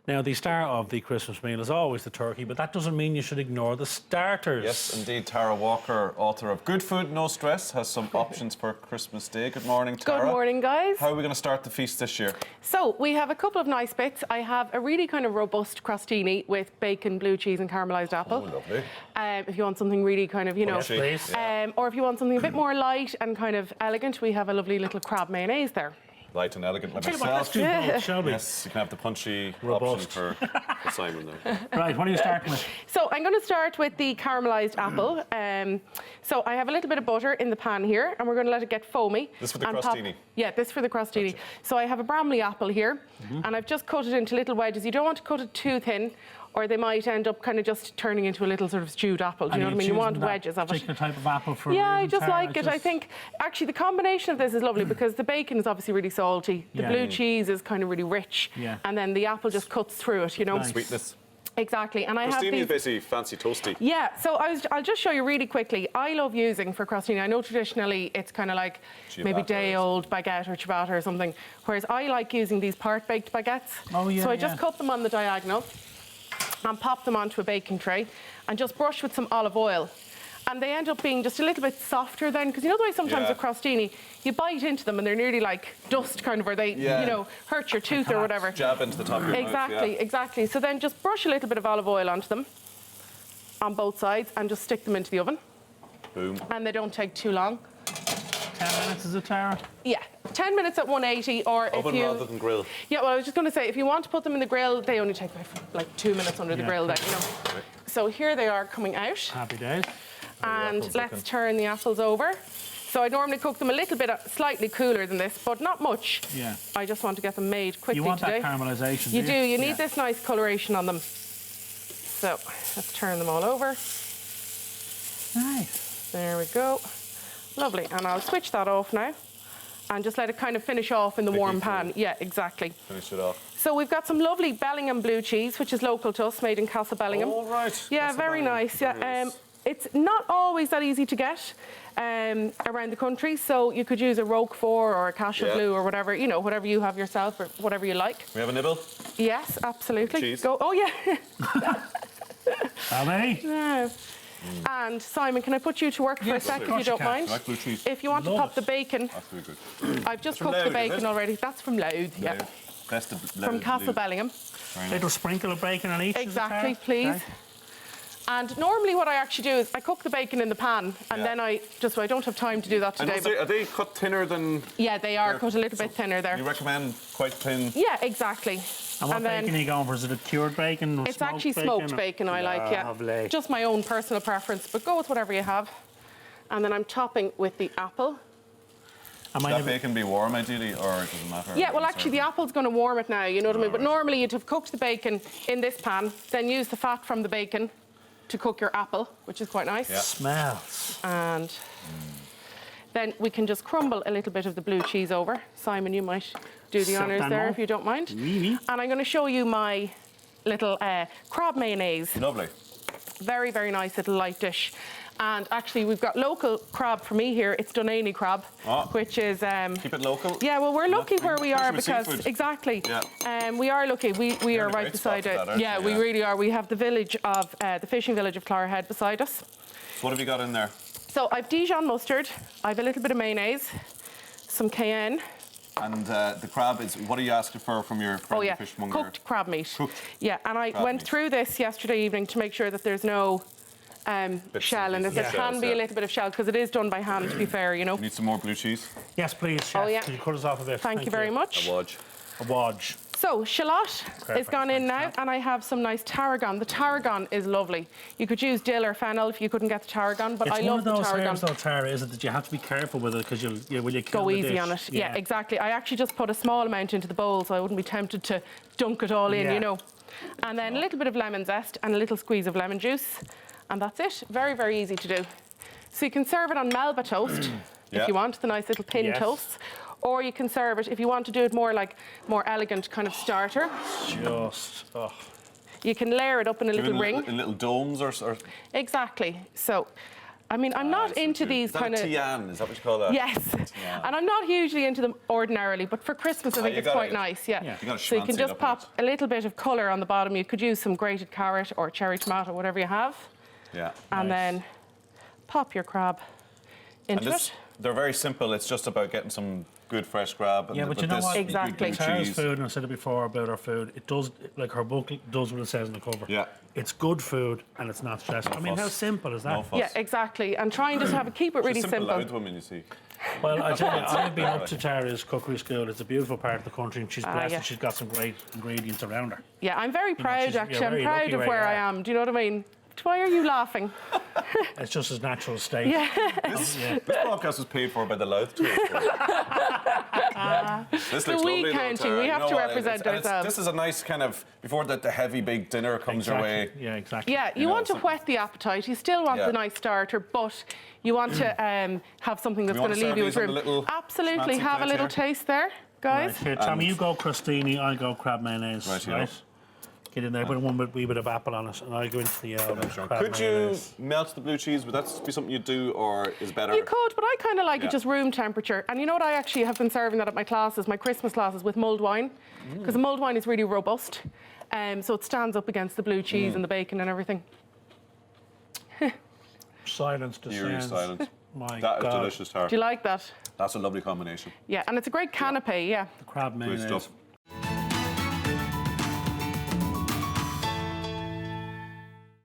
Now, the star of the Christmas meal is always the turkey, but that doesn't mean you should ignore the starters. Yes, indeed. Tara Walker, author of Good Food, No Stress, has some options for Christmas Day. Good morning, Tara. Good morning, guys. How are we going to start the feast this year? So, we have a couple of nice bits. I have a really kind of robust crostini with bacon, blue cheese and caramelised apple. Oh, lovely. If you want something really kind of, you know... Yes, please. Or if you want something a bit more light and kind of elegant, we have a lovely little crab mayonnaise there. Light and elegant like Tell you what, let's myself. do both, shall we? Yes, you can have the punchy Robust. option for Simon there. Right, what are you starting with? So I'm going to start with the caramelised apple. So I have a little bit of butter in the pan here, and we're going to let it get foamy. This for the and crostini? Yeah, this for the crostini. Gotcha. So I have a Bramley apple here, and I've just cut it into little wedges. You don't want to cut it too thin, or they might end up kind of just turning into a little sort of stewed apple. Do you know what I mean? You want wedges of it. Particular type of apple for a Yeah, I reason, just Tara? like it. I think actually the combination of this is lovely because the bacon is obviously really salty. The Yeah. blue cheese is kind of really rich, Yeah. and then the apple just cuts through it. You know. Nice. Sweetness. Exactly. And I have Crostini these. is basically fancy toasty. Yeah, so I'll just show you really quickly. I love using for crostini. I know traditionally it's kind of like maybe Ciabatta day-old baguette or ciabatta or something, whereas I like using these part-baked baguettes. Oh, yeah, So I just yeah. cut them on the diagonal and pop them onto a baking tray and just brush with some olive oil. And they end up being just a little bit softer then, because you know the way sometimes Yeah. with crostini, you bite into them and they're nearly like dust kind of, or they, Yeah. you know, hurt your tooth or whatever. Jab into the top of your Exactly, mouth, yeah. exactly. So then just brush a little bit of olive oil onto them on both sides and just stick them into the oven. Boom. And they don't take too long. 10 minutes, is it, Tara? Yeah, 10 minutes at 180, or Oven if you... rather than grill. Yeah, well, I was just going to say, if you want to put them in the grill, they only take like 2 minutes under the Yeah. grill then, you know. So here they are coming out. Happy days. And apples let's looking. turn the apples over. So I normally cook them a little bit slightly cooler than this, but not much. Yeah. I just want to get them made quickly You want today. that caramelisation, You do. You need Yeah. this nice coloration on them. So let's turn them all over. Nice. There we go. Lovely. And I'll switch that off now and just let it kind of finish off in the warm pan. Yeah, exactly. Finish it off. So we've got some lovely Bellingham blue cheese, which is local to us, made in Castle Bellingham. Oh, right. Yeah, Castle very Bellingham. nice. Yeah. Very nice. It's not always that easy to get around the country, so you could use a Roquefort or a Cashel Yeah. Bleu or whatever, you know, whatever you have yourself or whatever you like. We have a nibble? Yes, absolutely. Cheese. Go. Oh, yeah. How many? Yeah. And Simon, can I put you to work for a sec, if you don't mind? I like blue cheese. If you want to Love pop it. the bacon, That's very good. I've just from cooked the Louth, is bacon it? already. That's from Louth, yeah. Best of From Castle Bellingham. Little sprinkle of bacon on each. is it, Exactly, Tara? please. Okay. And normally what I actually do is I cook the bacon in the pan and Yeah. then I don't have time to do that And today. are they cut thinner than... Yeah, they are They're- cut a little bit thinner there. You recommend quite thin? Yeah, exactly. And what bacon are you going for? Is it a cured bacon? Or It's actually smoked bacon I like, yeah. Lovely. Just my own personal preference, but go with whatever you have. And then I'm topping with the apple. Am Should I that never- bacon be warm ideally, or does it matter? Yeah, well, actually, the apple's going to warm it now, you know what I mean? But normally you'd have cooked the bacon in this pan, then use the fat from the bacon to cook your apple, which is quite nice. Yeah. Smells. And then we can just crumble a little bit of the blue cheese over. Simon, you might do the honours there Certainement. if you don't mind. Oui, oui. And I'm going to show you my little crab mayonnaise. Lovely. Very, very nice little light dish. And actually, we've got local crab for me here. It's Dunaney crab, which is... Keep it local. Yeah, well, we're lucky where we are Especially with because... seafood. Exactly. Yeah. We are lucky. We You're are in a right great beside spot it. with that, aren't Yeah, you? we Yeah. really are. We have the village of... the fishing village of Clogherhead beside us. So what have you got in there? So I've Dijon mustard, I've a little bit of mayonnaise, some cayenne. And the crab is, what are you asking for from your friend Oh yeah, the fishmonger? cooked crab meat. Cooked Yeah, and I crab went meat. through this yesterday evening to make sure that there's no shell in it. There pieces. can Shells, be a yeah. little bit of shell because it is done by hand, to be fair, you know. Need some more blue cheese? Yes, please, Chef. Oh, yeah. Could you cut us off a bit? Thank you very much. Wodge. A wodge. So, shallot Perfect, is gone in thanks, now, Matt. and I have some nice tarragon. The tarragon is lovely. You could use dill or fennel if you couldn't get the tarragon, but It's I one love of the those tarragon. herbs, though, Tara, is it, that you have to be careful with it because will you kill Go the easy dish? on it. Yeah, exactly. I actually just put a small amount into the bowl so I wouldn't be tempted to dunk it all in, Yeah. you know. And then a little bit of lemon zest and a little squeeze of lemon juice. And that's it. Very, very easy to do. So you can serve it on Melba toast Yeah. if you want, the nice little pin Yes. toasts. Or you can serve it, if you want to do it more like more elegant kind of starter, Just, oh. you can layer it up in a little Even ring. in little domes or Exactly. So I mean, I'm not into these Is that kind a of. tian? Is that what you call that? Yes, and I'm not hugely into them ordinarily, but for Christmas I think you it's gotta- quite nice. Yeah. Yeah. You gotta So you can schmancy it just up a pop bit. a little bit of colour on the bottom. You could use some grated carrot or cherry tomato, whatever you have, Yeah. and Nice. then pop your crab And into this, it. they're very simple. It's just about getting some good fresh crab. And Yeah, but you know this, what? Exactly. good Tara's cheese. food, and I said it before about her food, it does, like her book does what it says on the cover. Yeah. It's good food and it's not stressful. I mean, fuss. how simple is that? No fuss. Yeah, exactly. And try and just keep it really She's a simple, simple. loud woman, you see. Well, I tell you, I've been up to Tara's cookery school. It's a beautiful part of the country and she's blessed yeah. and she's got some great ingredients around her. Yeah, I'm very proud you're actually. I'm very proud lucky of where where you I are. am. Do you know what I mean? Why are you laughing? It's just as natural state. Yeah. This podcast was paid for by the Louth Tour. This looks wee lovely, though, county, Tara. we You have know to what? represent And ourselves. This is a nice kind of, before the heavy big dinner comes your way. Exactly. Yeah, exactly. Yeah, you know, want to something- whet the appetite. You still want Yeah. the nice starter, but you want to have something that's We want going to to leave serve you these with on the room. little Absolutely. schmancy Have a plate little here. taste there, Right, guys. here, Tommy, you go crostini, I go crab mayonnaise. Right, Right, yeah. Get in there, put one wee bit of apple on it, and I go into the crab Could you mayonnaise. melt the blue cheese? Would that be something you do, or is better? You could, but I kind of like Yeah. it just room temperature. And you know what? I actually have been serving that at my classes, my Christmas classes, with mulled wine, because the mulled wine is really robust. So it stands up against the blue cheese and the bacon and everything. Silence Eerie descends. silence. My That is God. delicious, Tara. Do you like that? That's a lovely combination. Yeah, and it's a great canapé, yeah. Crab mayonnaise. stuff.